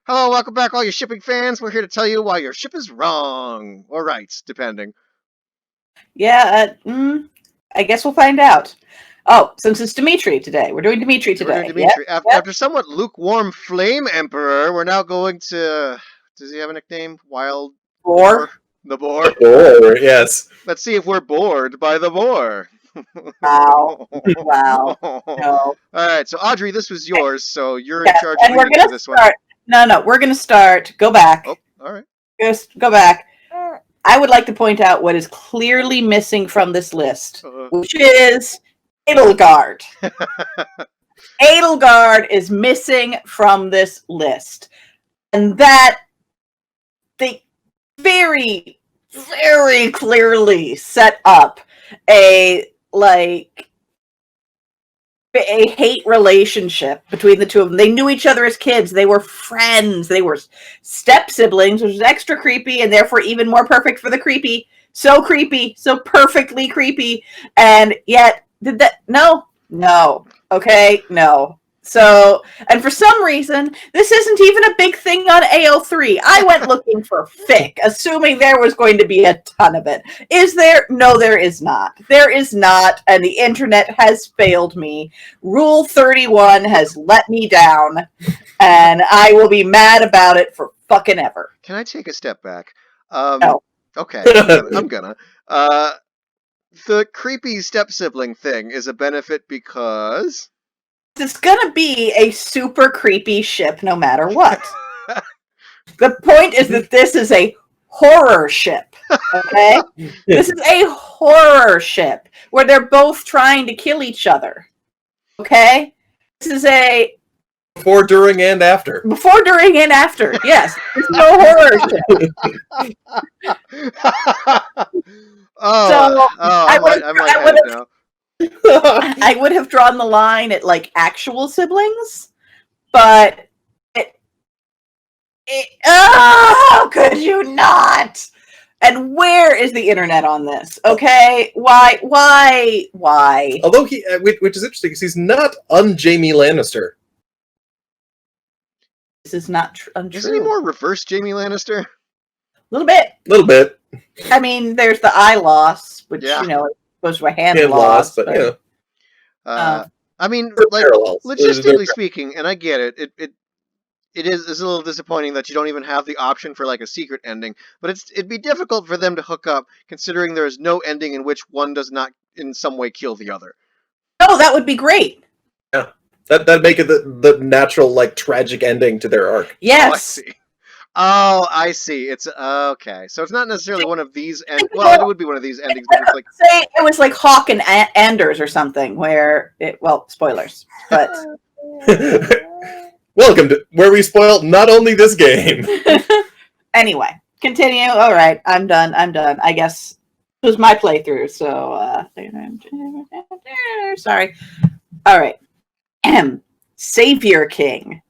Hello, welcome back, all your shipping fans. We're here to tell you why your ship is wrong, or right, depending. Yeah, I guess we'll find out. Oh, since it's Dimitri today, we're doing Dimitri So we're doing today. Yep, Dimitri. yep. After somewhat lukewarm Flame Emperor, we're now going to. Does he have a nickname? Wild Boar? Four. The Boar? Or yes. Let's see if we're bored by the Boar. Wow, wow. No. Alright, so Audrey, this was yours, so you're in Yes, charge of and we're leading through gonna this one. start. No, we're gonna start. Go back. Oh, alright. Just go back. I would like to point out what is clearly missing from this list, which is Edelgard. Edelgard is missing from this list, and that they very, very clearly set up a hate relationship between the two of them. They knew each other as kids. They were friends. They were step siblings, which is extra creepy and therefore even more perfect for the creepy. So creepy, so perfectly creepy. And yet, did that? No. Okay, no. So, and for some reason, this isn't even a big thing on AO3. I went looking for fic, assuming there was going to be a ton of it. Is there? No, there is not. There is not, and the internet has failed me. Rule 31 has let me down, and I will be mad about it for fucking ever. Can I take a step back? No. Okay, I'm gonna. The creepy step sibling thing is a benefit because It's gonna be a super creepy ship no matter what. The point is that this is a horror ship, okay? This is a horror ship where they're both trying to kill each other, okay? This is a Before, during, and after. before, during, and after. Yes, it's no horror ship. I would have drawn the line at like actual siblings, but oh, could you not? And where is the internet on this? Okay, why? Although which is interesting because he's not un-Jaime Lannister. This is not untrue. Isn't he more reverse Jaime Lannister? A little bit. I mean, there's the eye loss, which goes to a hand loss, but you know. I mean, like parallels. Logistically speaking, and I get it. It is a little disappointing that you don't even have the option for like a secret ending, but it'd be difficult for them to hook up, considering there is no ending in which one does not in some way kill the other. Oh, that would be great. Yeah, that'd make it the natural like tragic ending to their arc. Yes. Oh, I see. It's okay. So it's not necessarily one of these well, it would be one of these endings, but it's like say it was like Hawk and Anders or something, where spoilers, but. Welcome to where we spoil not only this game. Anyway, continue. All right, I'm done. I guess it was my playthrough, so sorry. All right. Savior King.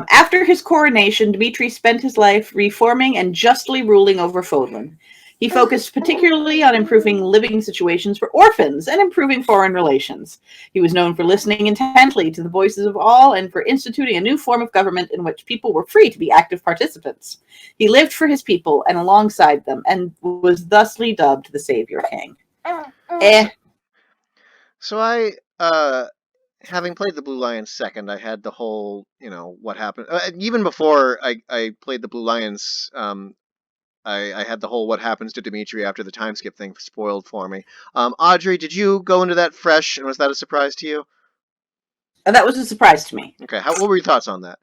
After his coronation, Dimitri spent his life reforming and justly ruling over Fodlan. He focused particularly on improving living situations for orphans and improving foreign relations. He was known for listening intently to the voices of all and for instituting a new form of government in which people were free to be active participants. He lived for his people and alongside them and was thusly dubbed the Savior King. So I, having played the Blue Lions second, I had the whole, what happened. Even before I played the Blue Lions, I had the whole what happens to Dimitri after the time skip thing spoiled for me. Audrey, did you go into that fresh, and was that a surprise to you? That was a surprise to me. Okay, what were your thoughts on that?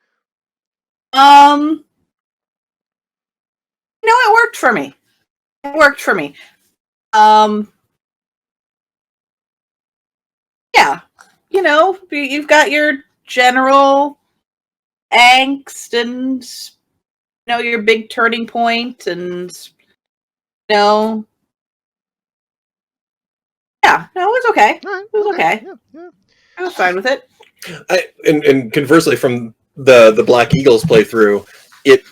It worked for me. Yeah, you've got your general angst and your big turning point, and yeah, no, it was okay. Right, it was okay. Yeah. I was fine with it. And conversely, from the Black Eagles playthrough, it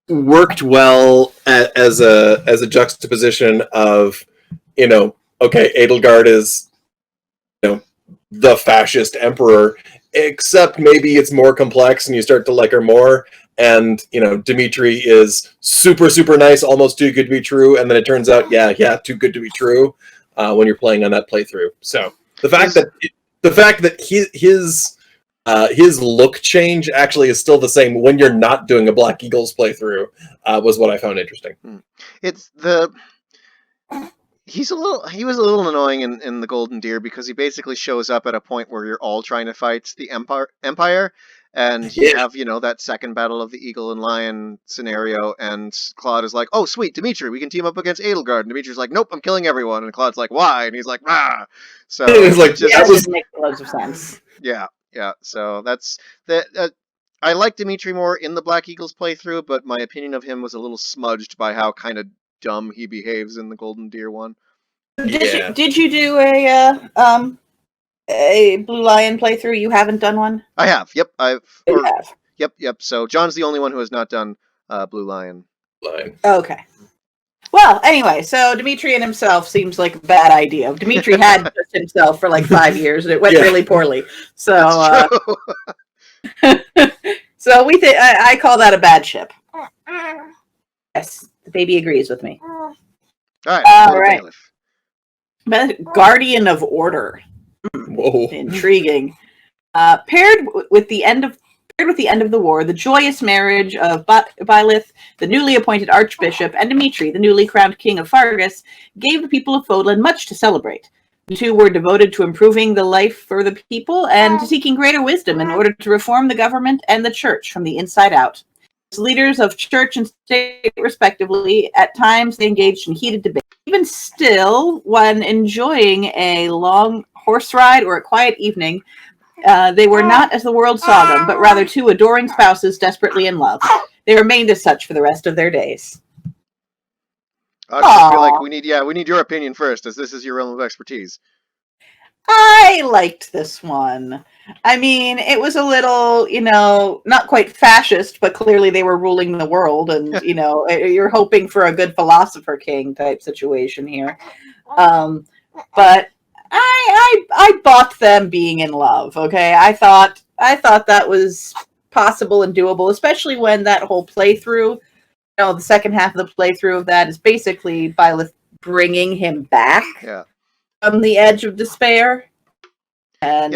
worked well as a juxtaposition of okay, Edelgard is the fascist emperor, except maybe it's more complex and you start to like her more. And, Dimitri is super, super nice, almost too good to be true. And then it turns out, yeah, too good to be true when you're playing on that playthrough. So the fact that his look change actually is still the same when you're not doing a Black Eagles playthrough was what I found interesting. It's he was a little annoying in the Golden Deer because he basically shows up at a point where you're all trying to fight the Empire, and you have that second battle of the Eagle and Lion scenario, and Claude is like, "Oh sweet, Dimitri, we can team up against Edelgard," and Dimitri's like, "Nope, I'm killing everyone," and Claude's like, "Why?" and he's like, "Ah." So it's like that was makes loads of sense. Yeah. So that's that. I like Dimitri more in the Black Eagles playthrough, but my opinion of him was a little smudged by how kind of dumb he behaves in the Golden Deer one. Did you do a Blue Lion playthrough? You haven't done one? I have. Yep. You have. Yep. So John's the only one who has not done Blue Lion. Okay. Well, anyway, so Dimitri and himself seems like a bad idea. Dimitri had just himself for like 5 years, and it went really poorly. So, so we think I call that a bad ship. Yes, the baby agrees with me. All right. Guardian of Order. Whoa. Intriguing. Paired with the end of the war, the joyous marriage of Byleth, the newly appointed archbishop, and Dimitri, the newly crowned king of Fargus, gave the people of Fodlan much to celebrate. The two were devoted to improving the life for the people and to seeking greater wisdom in order to reform the government and the church from the inside out. As leaders of church and state, respectively, at times they engaged in heated debate. Even still, when enjoying a long horse ride or a quiet evening, they were not as the world saw them, but rather two adoring spouses desperately in love. They remained as such for the rest of their days. I feel like we need your opinion first, as this is your realm of expertise. I liked this one. I mean, it was a little, not quite fascist, but clearly they were ruling the world, and you're hoping for a good philosopher king type situation here. But I bought them being in love. Okay, I thought that was possible and doable, especially when that whole playthrough, the second half of the playthrough of that is basically Byleth bringing him back from the edge of despair. And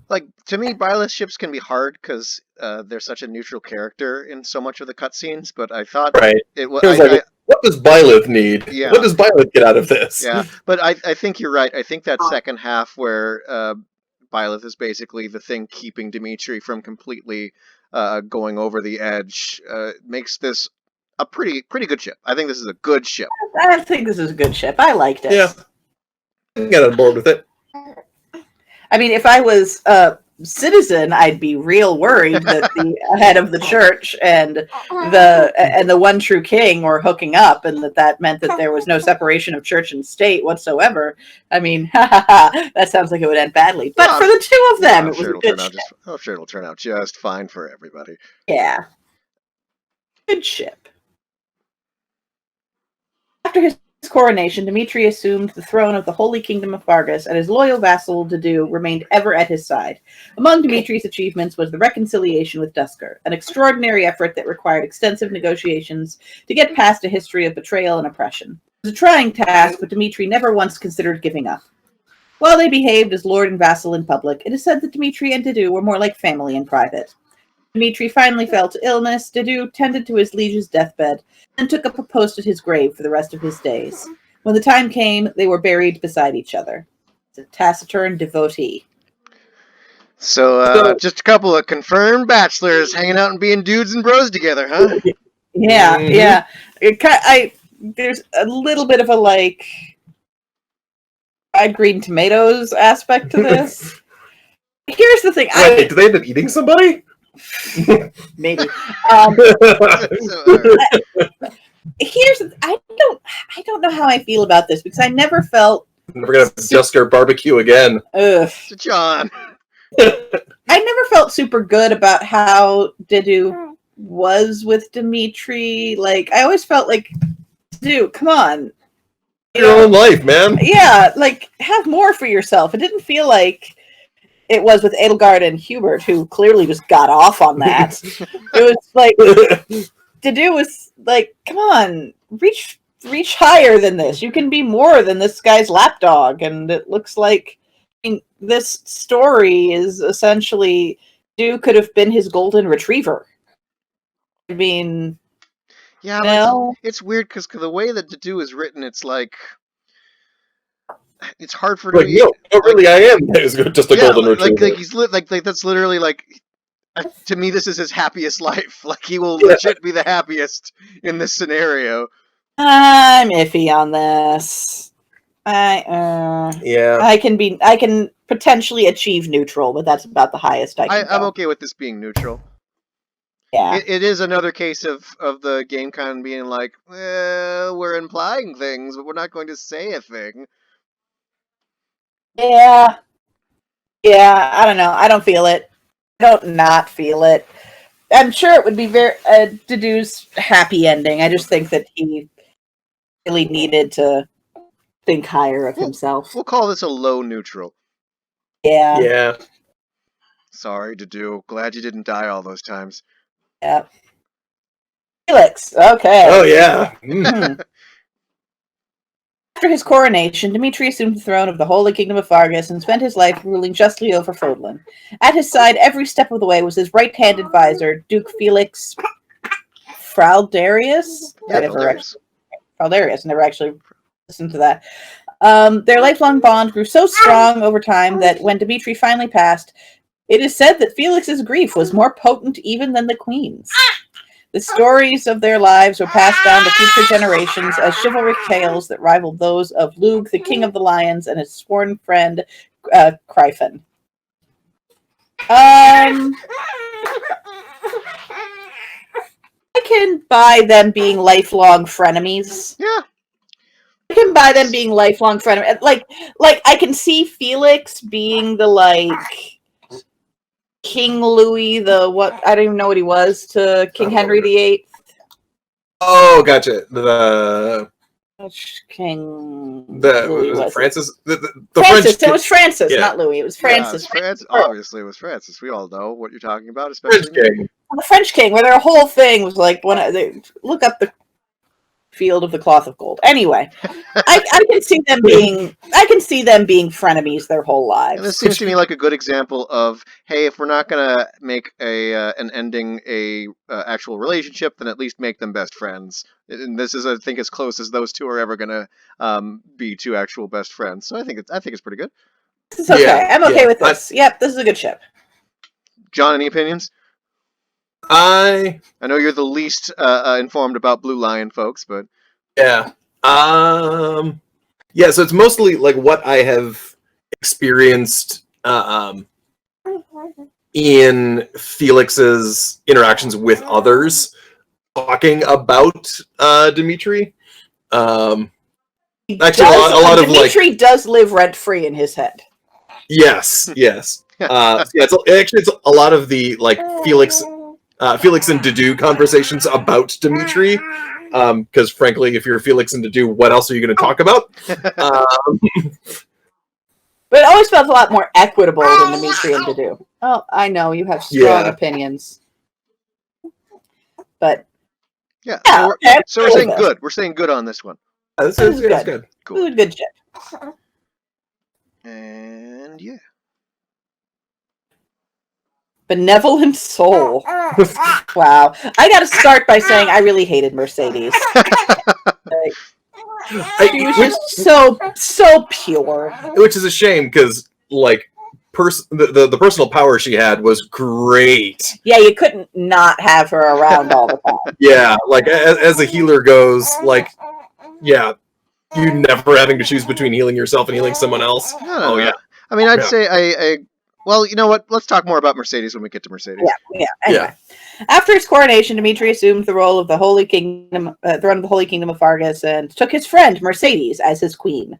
like, to me, Byleth ships can be hard because they're such a neutral character in so much of the cutscenes. But I thought it was what does Byleth need? Yeah. What does Byleth get out of this? Yeah, but I think you're right. I think that second half where Byleth is basically the thing keeping Dimitri from completely going over the edge makes this a pretty good ship. I think this is a good ship. I think this is a good ship. I liked it. Yeah, I can get on board with it. I mean, if I was a citizen, I'd be real worried that the head of the church and the one true king were hooking up, and that meant that there was no separation of church and state whatsoever. I mean, that sounds like it would end badly. But for the two of them, it was a good ship. I'm sure it'll turn out just fine for everybody. Yeah. Good ship. After his coronation, Dimitri assumed the throne of the Holy Kingdom of Fargus, and his loyal vassal, Dedu, remained ever at his side. Among Dimitri's achievements was the reconciliation with Duscur, an extraordinary effort that required extensive negotiations to get past a history of betrayal and oppression. It was a trying task, but Dimitri never once considered giving up. While they behaved as lord and vassal in public, it is said that Dimitri and Dedu were more like family in private. Dimitri finally fell to illness. Dedu tended to his liege's deathbed and took up a post at his grave for the rest of his days. When the time came, they were buried beside each other. It's a taciturn devotee. So just a couple of confirmed bachelors hanging out and being dudes and bros together, huh? Yeah, yeah. There's a little bit of a, like, fried green tomatoes aspect to this. Here's the thing. Wait, do they end up eating somebody? Maybe. I don't know how I feel about this because I never felt. I'm never gonna have Duscur barbecue again. Ugh. John. I never felt super good about how Dedu was with Dimitri. Like, I always felt like, dude, come on. Your own life, man. Yeah, like, have more for yourself. It didn't feel like it was with Edelgard and Hubert, who clearly just got off on that. It was like Dedue was like, "Come on, reach higher than this. You can be more than this guy's lapdog." And it looks like this story is essentially Dedue could have been his golden retriever. I mean, Yeah, no, but it's weird because the way that Dedue is written, it's like it's hard for Like, me. no, really, I am just a golden retriever. Like he's like that's literally like to me this is his happiest life. Like he will legit be the happiest in this scenario. I'm iffy on this. Yeah. I can potentially achieve neutral, but that's about the highest I can I'm go. okay with this being neutral. Yeah. It is another case of the game kind of being like, well, we're implying things, but we're not going to say a thing. Yeah. Yeah, I don't know. I don't feel it. I don't not feel it. I'm sure it would be very Dedue's happy ending. I just think that he really needed to think higher of himself. We'll call this a low neutral. Yeah. Yeah. Sorry, Dedue. Glad you didn't die all those times. Yeah. Felix. Okay. Oh yeah. Mm. After his coronation, Dimitri assumed the throne of the Holy Kingdom of Fargus and spent his life ruling justly over Fodlan. At his side, every step of the way, was his right-hand advisor, Duke Felix Fraldarius. Yeah, Fraldarius. Never actually listened to that. Their lifelong bond grew so strong over time that when Dimitri finally passed, it is said that Felix's grief was more potent even than the Queen's. The stories of their lives were passed down to future generations as chivalric tales that rivaled those of Lugh, the King of the Lions, and his sworn friend, Cryphon. I can buy them being lifelong frenemies. Yeah. I can buy them being lifelong frenemies. Like I can see Felix being the King Louis, I don't even know what he was to King Henry VIII. Oh, gotcha. The Which King Louis was it Francis? The Francis. French it was Francis, yeah. not Louis. It was Francis. Yeah, obviously, it was Francis. We all know what you're talking about, French especially king. The French King, where their whole thing was like they look up the field of the cloth of gold. Anyway, I can see them being frenemies their whole lives. And this seems to me like a good example of, hey, if we're not gonna make an ending a actual relationship, then at least make them best friends. And this is, I think, as close as those two are ever gonna be two actual best friends. So I think it's pretty good. It's okay. Yeah, I'm okay with this. Yep, this is a good ship. John, any opinions? I know you're the least informed about Blue Lion, folks, but yeah, yeah. So it's mostly like what I have experienced in Felix's interactions with others, talking about Dimitri. Actually, a lot of Dimitri does live rent free in his head. Yes. It's a lot of the Felix and Dedue conversations about Dimitri. Because frankly, if you're Felix and Dedue, what else are you going to talk about? But it always felt a lot more equitable than Dimitri and Dedue. Oh, I know you have strong opinions, but yeah. So we're saying good. We're saying good on this one. This is good. Cool. Good ship. And yeah. Benevolent soul. Wow. I gotta start by saying I really hated Mercedes. She was just so pure. Which is a shame, because the personal power she had was great. Yeah, you couldn't not have her around all the time. Yeah, as a healer goes, you never having to choose between healing yourself and healing someone else. No. Yeah. I mean, I'd say I well, you know what? Let's talk more about Mercedes when we get to Mercedes. Yeah. Anyway. After his coronation, Dimitri assumed the role of the Holy Kingdom, throne of the Holy Kingdom of Fargus, and took his friend Mercedes as his queen.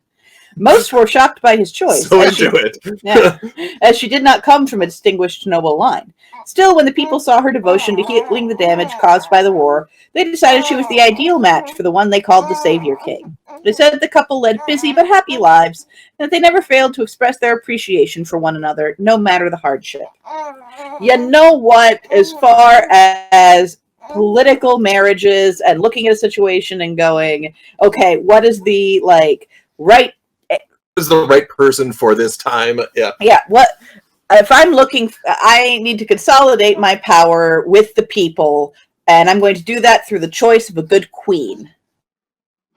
Most were shocked by his choice, So into it. yeah, as she did not come from a distinguished noble line. Still, when the people saw her devotion to healing the damage caused by the war, they decided she was the ideal match for the one they called the Savior King. They said the couple led busy but happy lives, and that they never failed to express their appreciation for one another, no matter the hardship. You know what? As far as political marriages and looking at a situation and going, okay, what is the right? Is the right person for this time? Yeah. What if I'm looking? I need to consolidate my power with the people, and I'm going to do that through the choice of a good queen.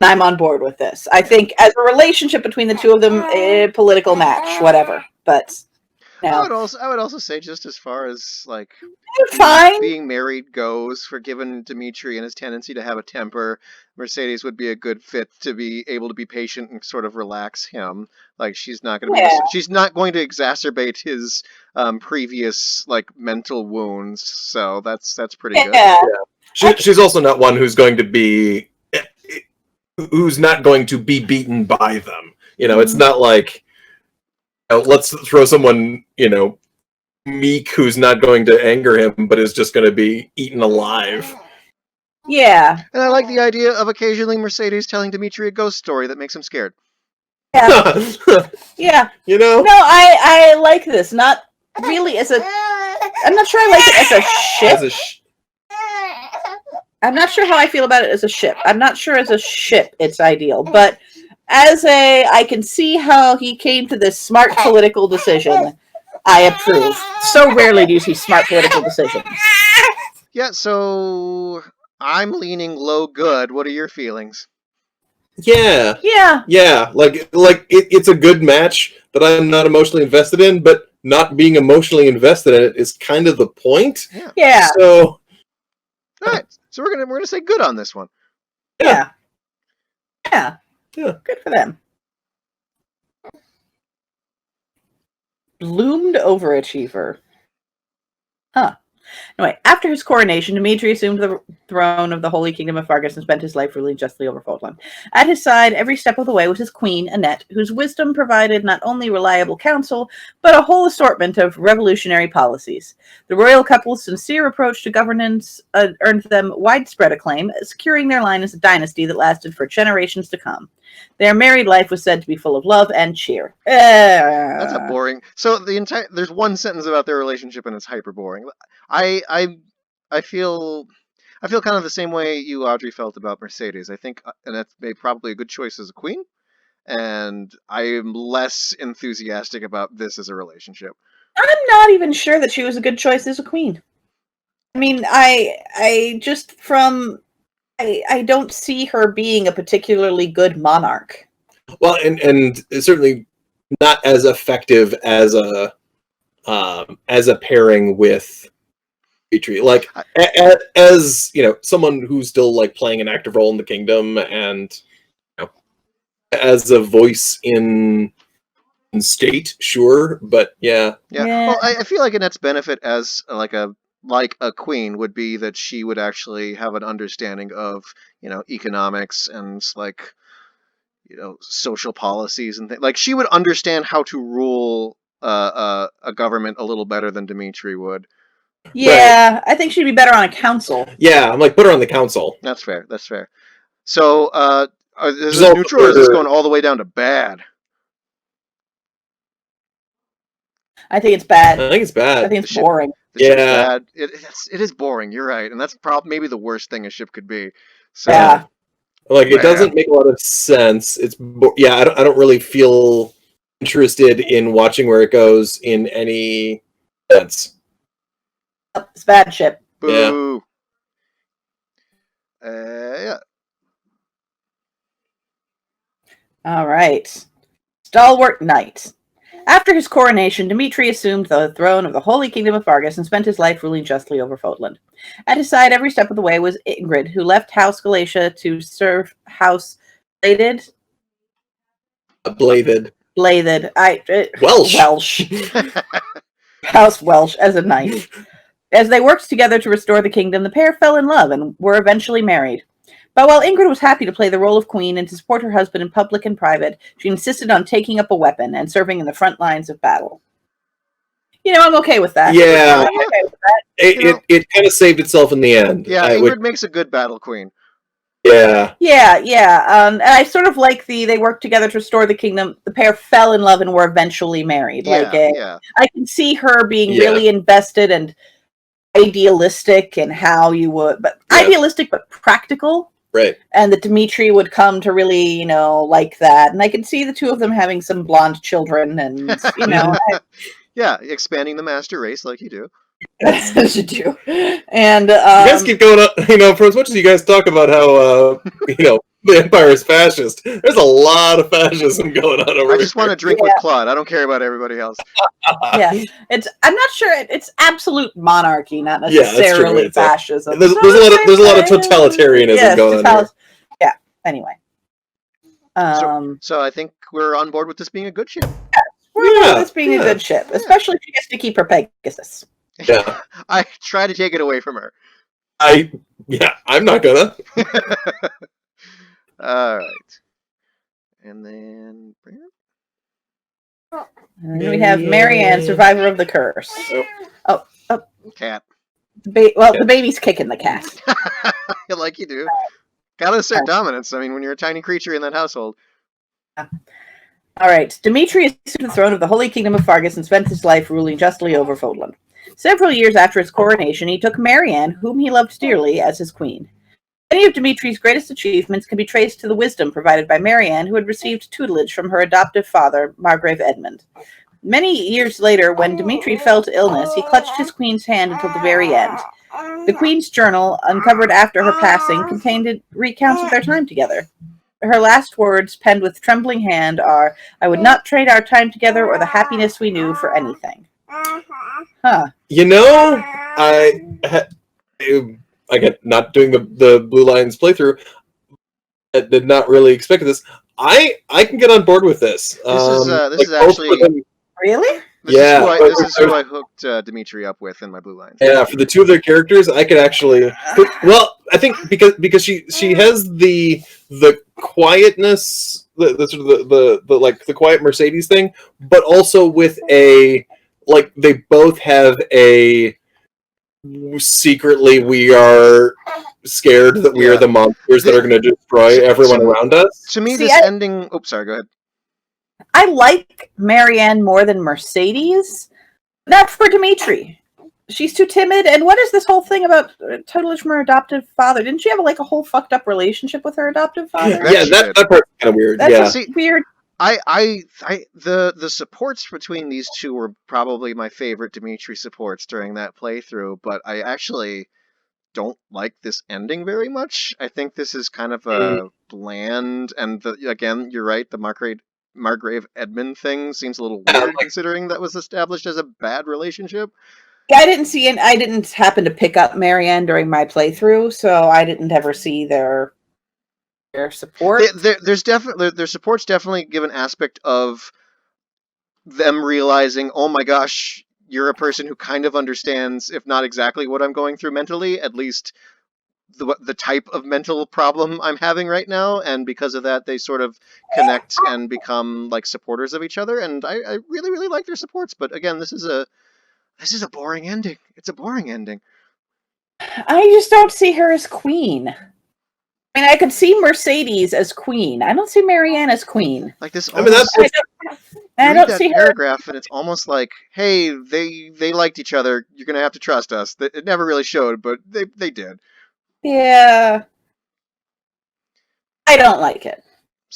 I'm on board with this. I think as a relationship between the two of them, political match, whatever. But I no, would also say, just as far as like fine. being married goes, for given Dimitri and his tendency to have a temper, Mercedes would be a good fit to be able to be patient and sort of relax him. Like she's not going to Yeah. she's not going to exacerbate his previous like mental wounds. So that's pretty good. Yeah. She's also not one who's going to be beaten by them. It's not like let's throw someone meek who's not going to anger him, but is just going to be eaten alive. Yeah. And I like the idea of occasionally Mercedes telling Dimitri a ghost story that makes him scared. Yeah. Yeah. No, I like this. Not really as a. I'm not sure I like it as a ship. I'm not sure how I feel about it as a ship. I'm not sure as a ship it's ideal, but I can see how he came to this smart political decision. I approve. So rarely do you see smart political decisions. Yeah, so I'm leaning low good. What are your feelings? Yeah. Like it's a good match that I'm not emotionally invested in, but not being emotionally invested in it is kind of the point. Yeah. So, all right. So we're gonna say good on this one. Yeah. Good for them. Bloomed overachiever. Huh. Anyway, after his coronation, Dimitri assumed the throne of the Holy Kingdom of Fargus and spent his life ruling justly over Fodlan. At his side, every step of the way, was his queen, Annette, whose wisdom provided not only reliable counsel, but a whole assortment of revolutionary policies. The royal couple's sincere approach to governance earned them widespread acclaim, securing their line as a dynasty that lasted for generations to come. Their married life was said to be full of love and cheer. That's a boring. So there's one sentence about their relationship and it's hyper boring. I feel kind of the same way you, Audrey, felt about Mercedes. I think Annette's probably a good choice as a queen, and I am less enthusiastic about this as a relationship. I'm not even sure that she was a good choice as a queen. I mean, I don't see her being a particularly good monarch. Well, and certainly not as effective as a pairing with Dimitri. Like as someone who's still like playing an active role in the kingdom and as a voice in state, sure, but yeah. Well, I feel like Annette's benefit as like a queen would be that she would actually have an understanding of economics and like social policies and things. Like she would understand how to rule a government a little better than Dimitri would. Yeah, right. I think she'd be better on a council. Yeah, I'm like, put her on the council. That's fair. So, is this neutral or is this going all the way down to bad? I think it's bad. I think it's bad. I think it's boring. The ship's bad. It is boring. You're right, and that's maybe the worst thing a ship could be. So, yeah. Like it doesn't make a lot of sense. I don't really feel interested in watching where it goes in any sense. It's bad ship. Boo. Yeah. All right. Stalwart Knight. After his coronation, Dimitri assumed the throne of the Holy Kingdom of Fargus and spent his life ruling justly over Fodlan. At his side, every step of the way, was Ingrid, who left House Galatia to serve House Bladed. Welsh. House Welsh as a knight. As they worked together to restore the kingdom, the pair fell in love and were eventually married. But while Ingrid was happy to play the role of queen and to support her husband in public and private, she insisted on taking up a weapon and serving in the front lines of battle. I'm okay with that. Yeah, I'm okay with that. it kind of saved itself in the end. Yeah, Ingrid makes a good battle queen. Yeah. And I sort of like they worked together to restore the kingdom. The pair fell in love and were eventually married. Yeah. I can see her being really invested and idealistic in how you would, but idealistic but practical. Right. And that Dimitri would come to really, like that. And I can see the two of them having some blonde children and, Yeah, expanding the master race like you do. That's what you do. And you guys keep going up, for as much as you guys talk about how the Empire is fascist, there's a lot of fascism going on over here. I just want to drink with Claude. I don't care about everybody else. Yeah. I'm not sure it's absolute monarchy, not necessarily fascism. There's a lot of totalitarianism going on here. Yeah. Anyway. So I think we're on board with this being a good ship. We're on board with this being a good ship, especially if she gets to keep her Pegasus. Yeah. I try to take it away from her. I'm not gonna. All right. And then we have Marianne, survivor of the curse. Oh. Cat. The baby's kicking the cat. Like you do. Gotta assert dominance. I mean, when you're a tiny creature in that household. All right. Dimitri assumed the throne of the Holy Kingdom of Fargus and spent his life ruling justly over Fodland. Several years after his coronation, he took Marianne, whom he loved dearly, as his queen. Many of Dimitri's greatest achievements can be traced to the wisdom provided by Marianne, who had received tutelage from her adoptive father, Margrave Edmund. Many years later, when Dimitri fell to illness, he clutched his queen's hand until the very end. The queen's journal, uncovered after her passing, contained recounts of their time together. Her last words, penned with trembling hand, are, "I would not trade our time together or the happiness we knew for anything." Huh. Again, not doing the Blue Lions playthrough, I did not really expect this. I can get on board with this. This is actually... Really? This is who I hooked Dimitri up with in my Blue Lions. Yeah, for the two of their characters, I could actually... Well, I think because she has the quietness, the sort of the quiet Mercedes thing, but also with they both have a secretly we are scared that we are the monsters that are going to destroy everyone around us. To me, this ending... Oops, sorry, go ahead. I like Marianne more than Mercedes. Not for Dimitri. She's too timid. And what is this whole thing about tutelage from her adoptive father? Didn't she have a whole fucked up relationship with her adoptive father? Yeah, that part's kind of weird. That's weird. The supports between these two were probably my favorite Dimitri supports during that playthrough, but I actually don't like this ending very much. I think this is kind of a bland, and again, you're right, the Margrave Edmund thing seems a little weird considering that was established as a bad relationship. Yeah, I didn't happen to pick up Marianne during my playthrough, so I didn't ever see their support. Their support's definitely give an aspect of them realizing, oh my gosh, you're a person who kind of understands, if not exactly what I'm going through mentally, at least the type of mental problem I'm having right now, and because of that, they sort of connect and become supporters of each other. And I really, really like their supports. But again, this is a boring ending. It's a boring ending. I just don't see her as queen. I mean, I could see Mercedes as queen. I don't see Marianne as queen. Like this. I don't see her paragraph, and it's almost like, hey, they liked each other. You're gonna have to trust us. It never really showed, but they did. Yeah, I don't like it.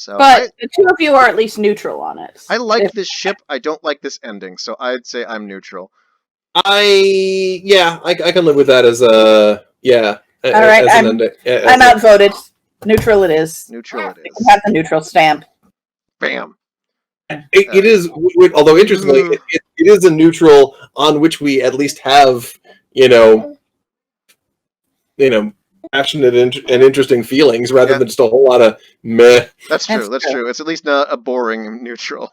But the two of you are at least neutral on it. I like this ship. I don't like this ending, so I'd say I'm neutral. I can live with that as a All right, I'm outvoted. Neutral it is. Neutral it is. You can have the neutral stamp. Bam. It is, although interestingly, it is a neutral on which we at least have, passionate and interesting feelings rather than just a whole lot of meh. That's true. That's true. It's at least not a boring neutral.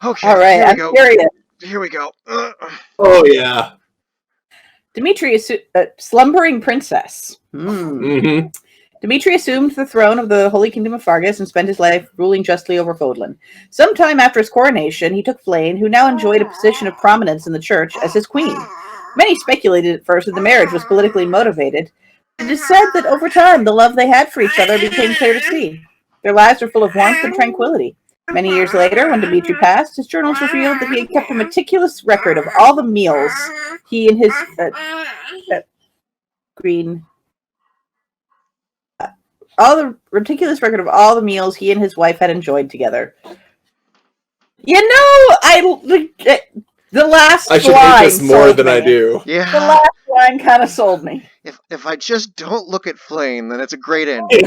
Okay. All right. I'm curious. Here we go. Oh yeah. Dimitri is a slumbering princess. Mm-hmm. Dimitri assumed the throne of the Holy Kingdom of Fargus and spent his life ruling justly over Fodlan. Sometime after his coronation, he took Flayn, who now enjoyed a position of prominence in the church, as his queen. Many speculated at first that the marriage was politically motivated. It is said that over time, the love they had for each other became clear to see. Their lives were full of warmth and tranquility. Many years later, when Dimitri passed, his journals revealed that he had kept a meticulous record of all the meals he and his green all the meticulous record of all the meals he and his wife had enjoyed together. The last I should line hate this more sold than me. I do. Yeah. The last line kind of sold me. If I just don't look at Flame, then it's a great ending.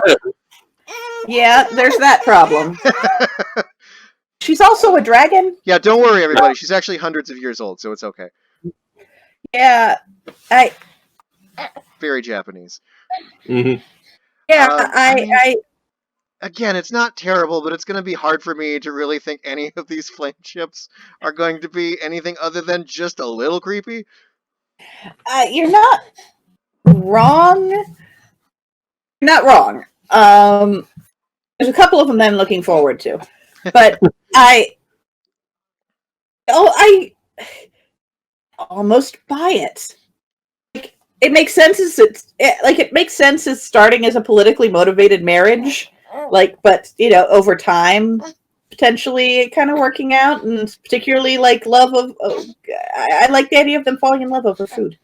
Yeah, there's that problem. She's also a dragon. Yeah, don't worry, everybody. She's actually hundreds of years old, so it's okay. Yeah, Very Japanese. Mm-hmm. Yeah, Again, it's not terrible, but it's going to be hard for me to really think any of these flame ships are going to be anything other than just a little creepy. You're not wrong. You're not wrong. There's a couple of them that I'm looking forward to, but I almost buy it. Like, it makes sense it makes sense as starting as a politically motivated marriage, but over time potentially kind of working out, and particularly love of I like the idea of them falling in love over food.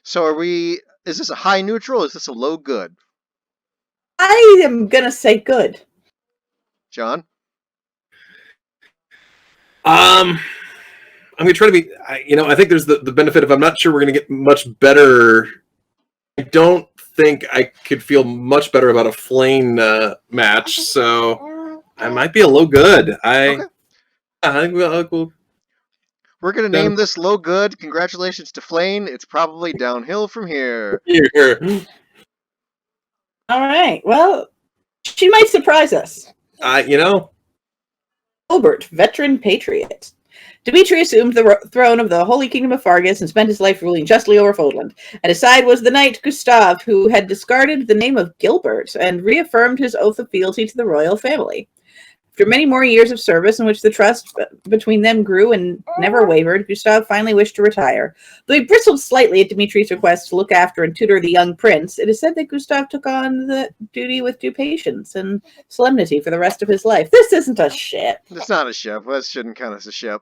So is this a high neutral or is this a low good? I am gonna say good. John? I'm gonna try to be. I think there's the benefit of I'm not sure we're gonna get much better. I don't think I could feel much better about a Flame match, so I might be a low good. Okay. I think we'll We're going to name this low good. Congratulations to Flame. It's probably downhill from here. All right. Well, she might surprise us. Gilbert, veteran patriot. Dimitri assumed the throne of the Holy Kingdom of Fargus and spent his life ruling justly over Fodland. At his side was the knight Gustav, who had discarded the name of Gilbert and reaffirmed his oath of fealty to the royal family. After many more years of service in which the trust between them grew and never wavered, Gustav finally wished to retire. Though he bristled slightly at Dimitri's request to look after and tutor the young prince, it is said that Gustav took on the duty with due patience and solemnity for the rest of his life. This isn't a ship. It's not a ship. That shouldn't count as a ship.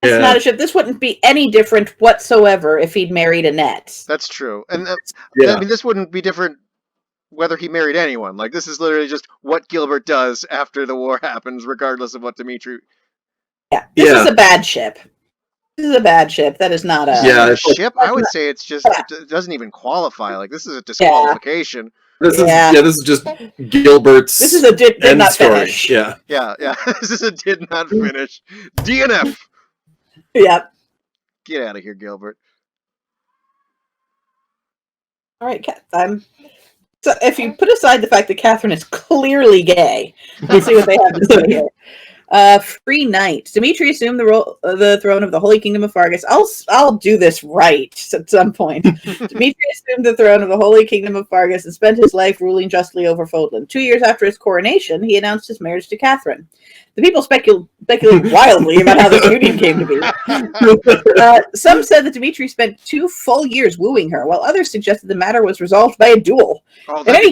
It's not a ship. This wouldn't be any different whatsoever if he'd married Annette. That's true. And I mean, this wouldn't be different whether he married anyone. Like, this is literally just what Gilbert does after the war happens, regardless of what Dimitri... Yeah, this is a bad ship. This is a bad ship. That is not a ship. I would say it's just it doesn't even qualify. Like, this is a disqualification. This is just Gilbert's. This is a did not story. Finish. Yeah. This is a did not finish. DNF. Yep. Get out of here, Gilbert. All right, so if you put aside the fact that Catherine is clearly gay, let's see what they have to say here. Free Knight. Dimitri assumed the throne of the Holy Kingdom of Fargus. I'll do this right at some point. Dimitri assumed the throne of the Holy Kingdom of Fargus and spent his life ruling justly over Fodlan. 2 years after his coronation, he announced his marriage to Catherine. The people speculated wildly about how this union came to be. Some said that Dimitri spent 2 full years wooing her, while others suggested the matter was resolved by a duel. Oh, In any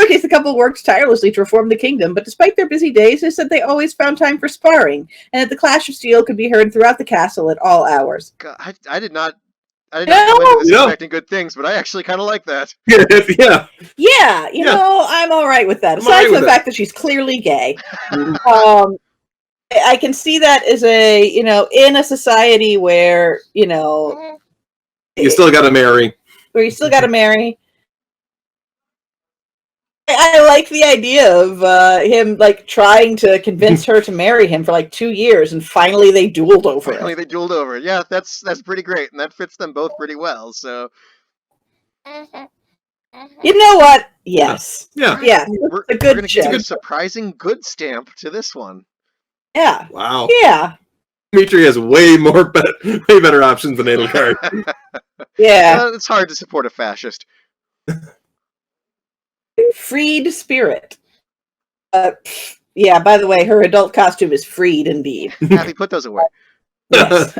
case, the couple worked tirelessly to reform the kingdom, but despite their busy days, they said they always found time for sparring, and that the clash of steel could be heard throughout the castle at all hours. God, I did not go into this expecting good things, but I actually kind of like that. Yeah, I'm all right with that. Aside from the fact that she's clearly gay, I can see that as in a society where you still got to marry. I like the idea of him trying to convince her to marry him for 2 years, and finally they dueled over it. Yeah, that's pretty great, and that fits them both pretty well. So, you know what? Yes. Yeah. We're going to give a surprising good stamp to this one. Yeah. Wow. Yeah. Dimitri has way better options than Adelcard. Yeah. It's hard to support a fascist. Freed spirit. Yeah, by the way, her adult costume is freed indeed. Happy, put those away. Yes.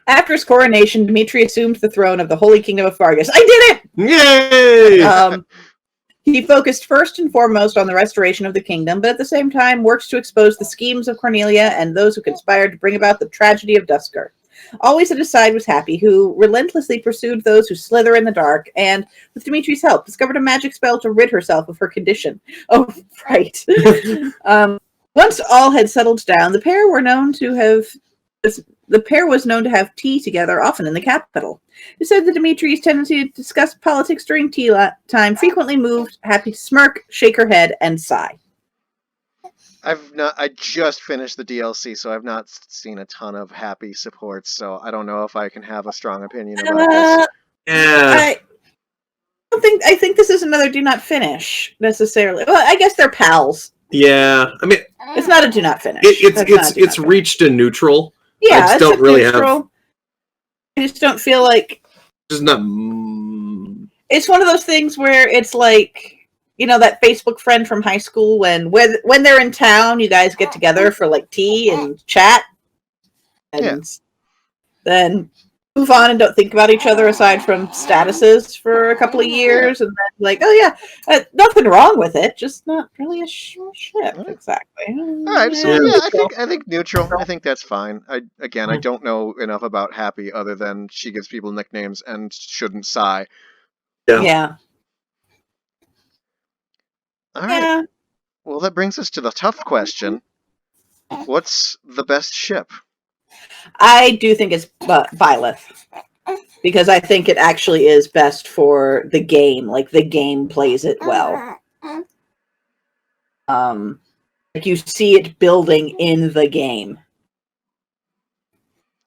After his coronation, Dimitri assumed the throne of the Holy Kingdom of Fargus. I did Yay! it! He focused first and foremost on the restoration of the kingdom, but at the same time works to expose the schemes of Cornelia and those who conspired to bring about the tragedy of Dusker. Always at his side was Happy, who relentlessly pursued those who slither in the dark, and, with Dimitri's help, discovered a magic spell to rid herself of her condition. Oh, right. Once all had settled down, the pair was known to have tea together, often in the capital. It said that Dimitri's tendency to discuss politics during tea time frequently moved Happy to smirk, shake her head, and sigh. I just finished the DLC, so I've not seen a ton of Happy supports, so I don't know if I can have a strong opinion about this. Yeah. I think this is another do not finish necessarily. Well, I guess they're pals. Yeah. I mean, it's not a do not finish. It's reached a neutral. Yeah, I just don't really neutral. I just don't feel like it's not. It's one of those things where it's like, you know, that Facebook friend from high school when they're in town, you guys get together for like tea and chat, and then move on and don't think about each other aside from statuses for a couple of years, and then like, oh yeah, nothing wrong with it, just not really a ship exactly. All right, so I think neutral. I think that's fine. I don't know enough about Happy other than she gives people nicknames and shouldn't sigh. Yeah. All right. Well, that brings us to the tough question. What's the best ship? I do think it's Byleth, because I think it actually is best for the game. Like, the game plays it well. Like, you see it building in the game.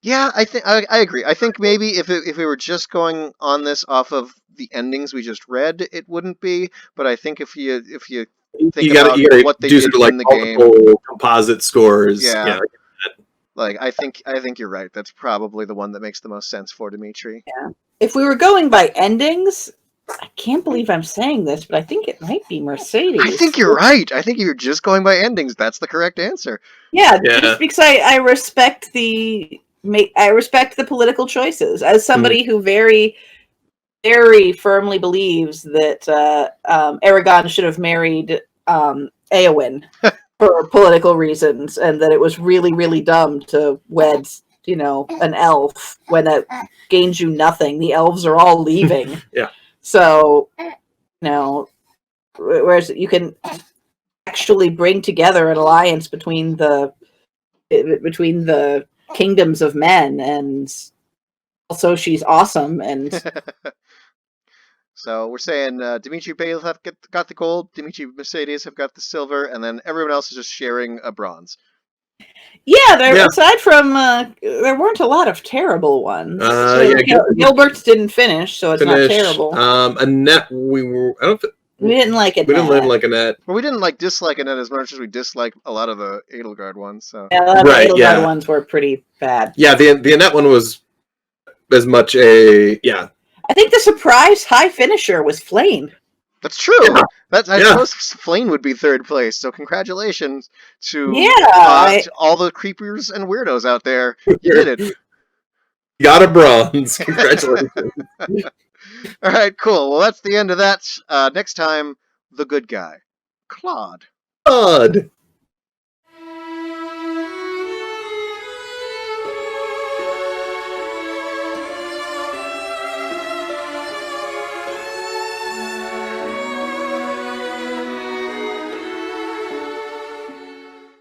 Yeah, I think I agree. I think maybe if we were just going on this off of the endings we just read, it wouldn't be. But I think if you think about what they did in the game, composite scores, like I think you're right. That's probably the one that makes the most sense for Dimitri. Yeah. If we were going by endings, I can't believe I'm saying this, but I think it might be Mercedes. I think you're right. I think you're just going by endings. That's the correct answer. Yeah. Just because I respect the political choices as somebody who very, very firmly believes that Aragon should have married Eowyn for political reasons, and that it was really, really dumb to wed, you know, an elf when it gains you nothing. The elves are all leaving. So, you know, whereas you can actually bring together an alliance between the kingdoms of men, and also she's awesome. And so we're saying Dimitri Bale have got the gold, Dimitri Mercedes have got the silver, and then everyone else is just sharing a bronze. Yeah, aside from there weren't a lot of terrible ones. Gilbert didn't finish, so it's not terrible. Annette, we didn't like it. We didn't like Annette. Well, we didn't dislike Annette as much as we disliked a lot of the Edelgard ones. So yeah, a lot of the Edelgard ones were pretty bad. Yeah, the Annette one was as much a I think the surprise high finisher was Flame. That's true. Yeah. I suppose Flame would be third place. So congratulations to all the creepers and weirdos out there. You did it. You got a bronze. Congratulations. All right, cool. Well, that's the end of that. Next time, the good guy, Claude.